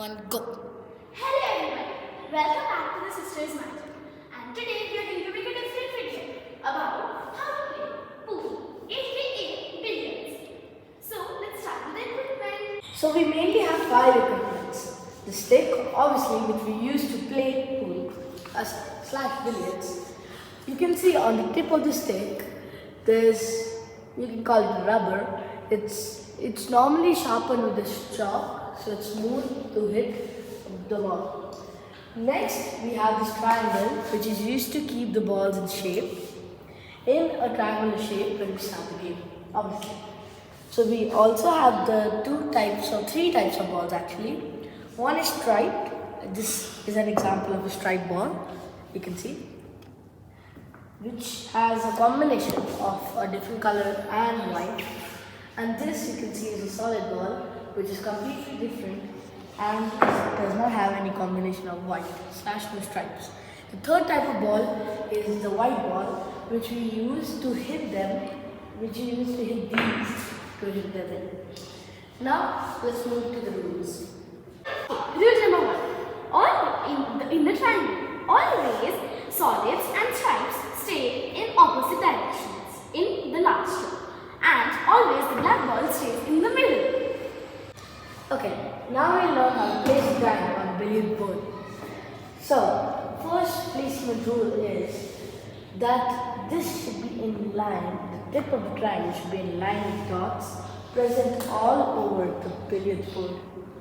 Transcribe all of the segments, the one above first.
One go. Hello everyone, welcome back to the Sisters Magic, and today we are going to make a different video about how to play pool, aka billiards. So let's start with the equipment. So we mainly have five equipments. The stick, obviously, which we use to play pool slash billiards. You can see on the tip of the stick, there's, you can call it rubber. It's normally sharpened with a chalk, so it's smooth to hit the ball. Next, we have this triangle, which is used to keep the balls in shape, in a triangular shape when we start the game, obviously. So we also have the three types of balls actually. One is striped. This is an example of a striped ball, you can see, which has a combination of a different color and white. And this you can see is a solid ball, which is completely different and does not have any combination of white / no stripes. The third type of ball is the white ball, which we use to hit these to hit them in. Now let's move to the rules. Rule number one: in the triangle, always solids and stripes stay in opposite directions in the last row, and always the black ball stays in the middle. Okay, now we'll learn how to place the triangle on a billiard board. So, first placement rule is that this should be in line, the tip of the triangle should be in line with dots present all over the billiard board.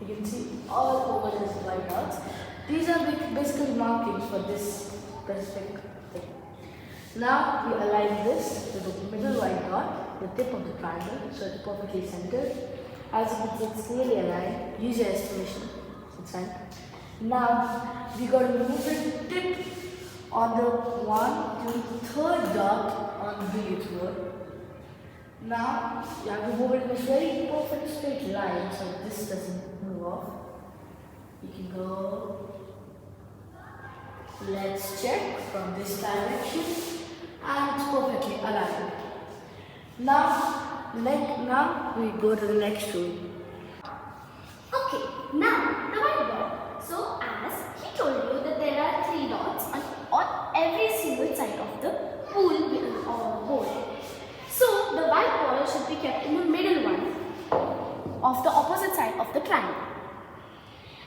You can see all over this white dots. These are basically markings for this specific thing. Now we align this with the middle white dot, the tip of the triangle, so it's perfectly centered. As you can see, it's clearly aligned. Use your estimation. It's fine. Now we got to move the tip on the 1 to 3rd dot on the billiard board. Now you have to move it in a very perfect straight line so this doesn't move off. You can go. Let's check from this direction, and it's perfectly aligned. Now we go to the next rule. Okay, now the white ball. So as he told you that there are 3 dots on every single side of the pool or board. So the white ball should be kept in the middle one of the opposite side of the triangle.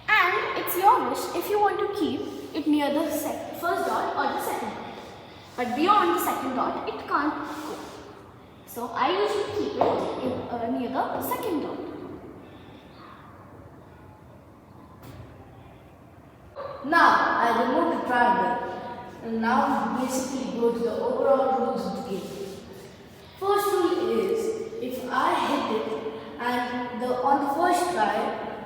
And it's your wish if you want to keep it near the first dot or the second dot. But beyond the second dot, it can't go. So I usually keep it near the second dot. Now I remove the triangle, and now we basically go to the overall rules of the game. First rule is, if I hit it and on the first try,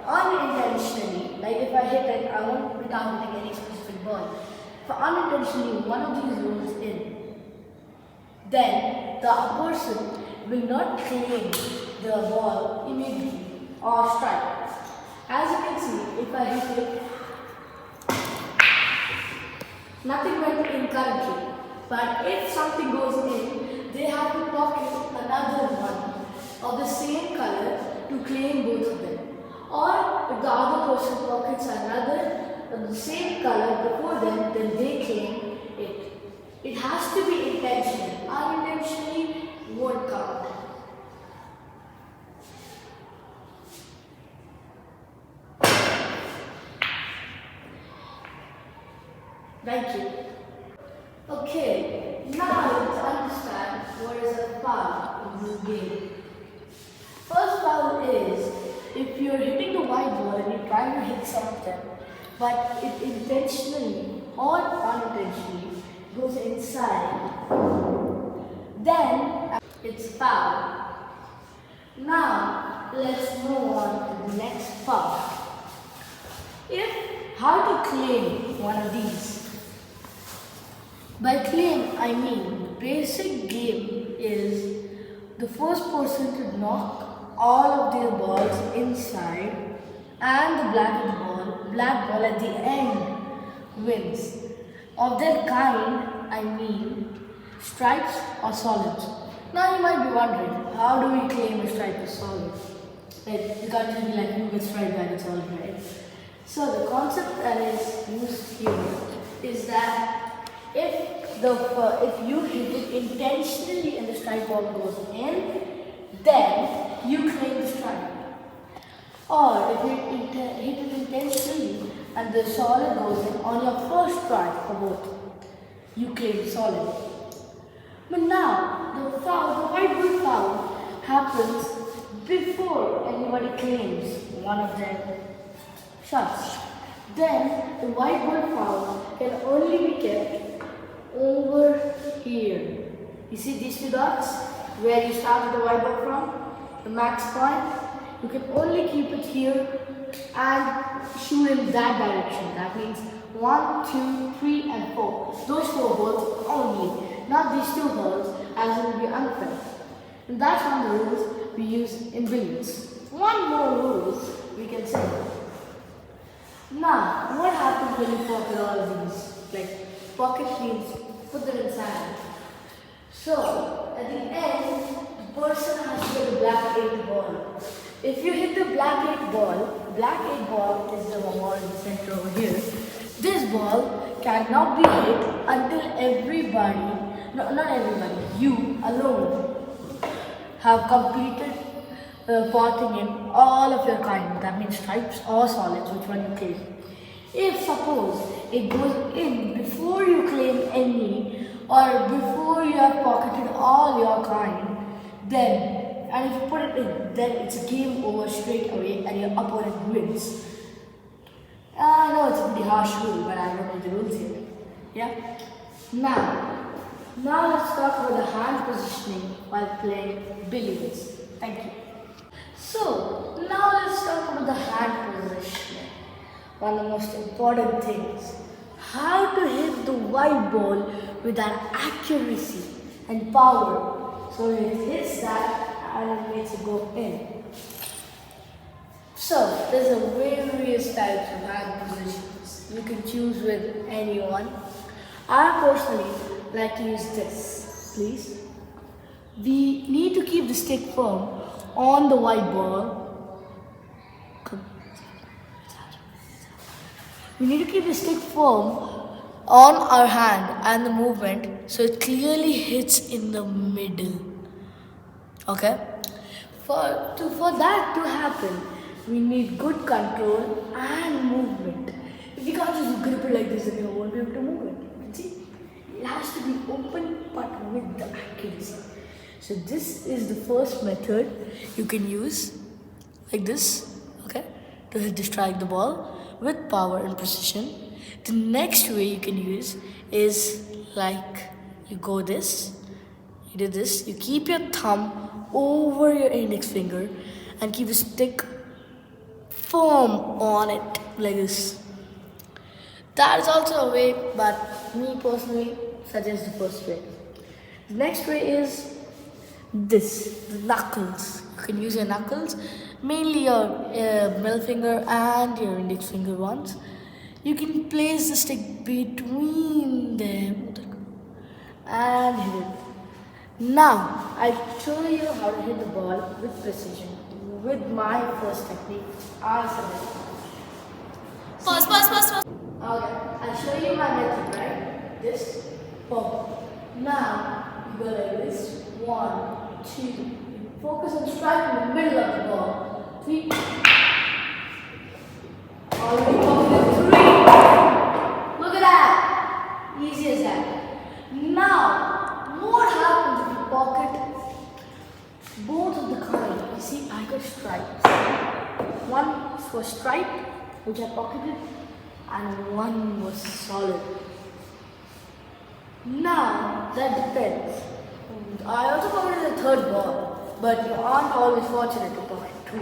unintentionally, like if I hit it, I won't be targeting any specific ball. If unintentionally one of these rolls in, then the person will not claim the ball immediately or strike. As you can see, if I hit it, nothing went in currently. But if something goes in, they have to pocket another one of the same color to claim both of them. Or if the other person pockets another of the same color before them, then they claim it. It has to be intentional. Unintentionally won't count. Thank you. Okay, now let's understand what is a foul in this game. First foul is if you're hitting the white ball and you're trying to hit something, but it intentionally or unintentionally goes inside, then it's foul. Now let's move on to the next part. How to claim one of these? By claim, I mean the basic game is the first person to knock all of their balls inside, and the black ball at the end wins. Of that kind, I mean stripes or solids. Now you might be wondering, how do we claim a stripe is solid? Like, you can't just be like, who gets stripe and it's solid, right? So the concept that is used here is that if you hit it intentionally and the strike ball goes in, then you claim the strike. Or if you hit it intentionally and the solid goes in on your first strike for both, you claim solid. But now the white ball foul happens before anybody claims one of their shots. Then the white ball foul can only be kept over here. You see these two dots where you start with the white ball from, the max point. You can only keep it here and shoot in that direction. That means 1, 2, 3, and 4. Those 4 balls only, not these 2 balls, as it will be unfair. And that's one of the rules we use in billiards. One more rule we can say. Now, what happens when you pocket all of these? Like, pocket means put them inside. So, at the end, the person has to get a black 8 ball. If you hit the black 8 ball is the ball in the center over here. This ball cannot be hit until not everybody, you alone have completed potting in all of your kind. That means stripes or solids, which one you claim. If suppose it goes in before you claim any or before you have pocketed all your kind, then and if you put it in, then it's a game over straight away and your opponent wins. I know it's a pretty harsh rule, but I don't know the rules here. Yeah? Now let's talk about the hand positioning while playing billiards. Thank you. So, now let's talk about the hand positioning. One of the most important things. How to hit the white ball with that accuracy and power. So it hits that and it makes it go in. So, there's a various types of hand positions. You can choose with anyone. I personally like to use this, please. We need to keep the stick firm on the white ball. We need to keep the stick firm on our hand and the movement so it clearly hits in the middle. Okay? For that to happen, we need good control and movement. If you can't just grip it like this, then you won't be able to move it. You can see? It has to be open but with the accuracy. So this is the first method you can use, like this, okay, to hit the strike the ball with power and precision. The next way you can use is like you go this, you do this, you keep your thumb over your index finger and keep the stick firm on it like this. That is also a way, but me personally suggest the first way. The next way is this, the knuckles. You can use your knuckles, mainly your middle finger and your index finger ones. You can place the stick between them and hit it. Now, I'll show you how to hit the ball with precision with my first technique. I suggest. Pause. Okay, I'll show you my method, right? This, boom. Now, you go like this. 1, 2. You focus on striking the middle of the ball. 3. Already pocketed 3. Look at that. Easy as that. Now, what happens if you pocket both of the cards? You see, I got stripes. One was stripe, which I pocketed, and one was solid. Now, that depends. I also pocketed the third ball, but you aren't always fortunate to pocket 3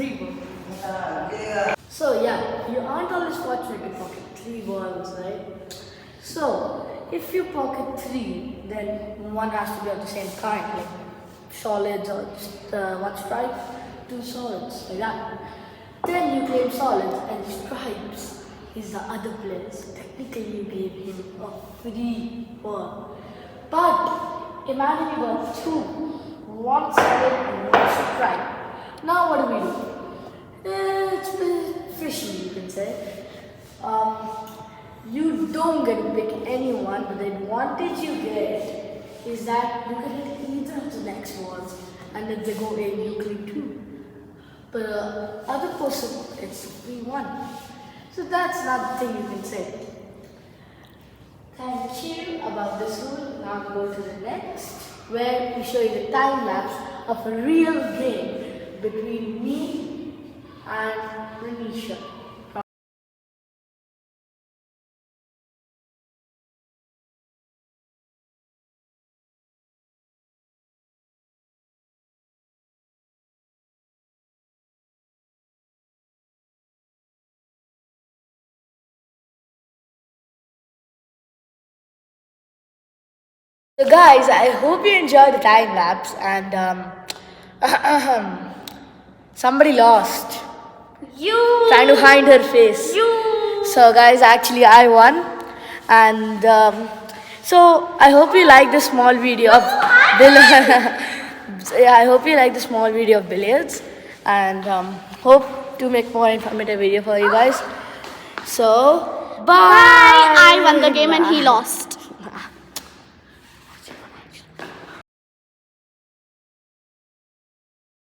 balls. So yeah, you aren't always fortunate to pocket 3 balls, right? So, if you pocket 3, then one has to be of the same kind, like solids or just one stripe, 2 solids, like that. Then you claim solids and stripes is the other player's. Technically you gave him a free ball. But imagine you got 2, one solid and one stripe. Now what do? It's fishy, you can say. You don't get to pick anyone, but the advantage you get is that you can hit either of the next balls, and if they go in, you clean two. But other person, it's 3-1. So that's not the thing you can say. Thank you about this rule. Now we go to the next, where we show you the time lapse of a real game between me and Renisha. So guys, I hope you enjoyed the time lapse and somebody lost. You. Trying to hide her face. You. So guys, actually I won, and so I hope you like this small video of yeah, I hope you like the small video of billiards, and hope to make more informative video for you guys. So bye. Bye. I won the game and he lost.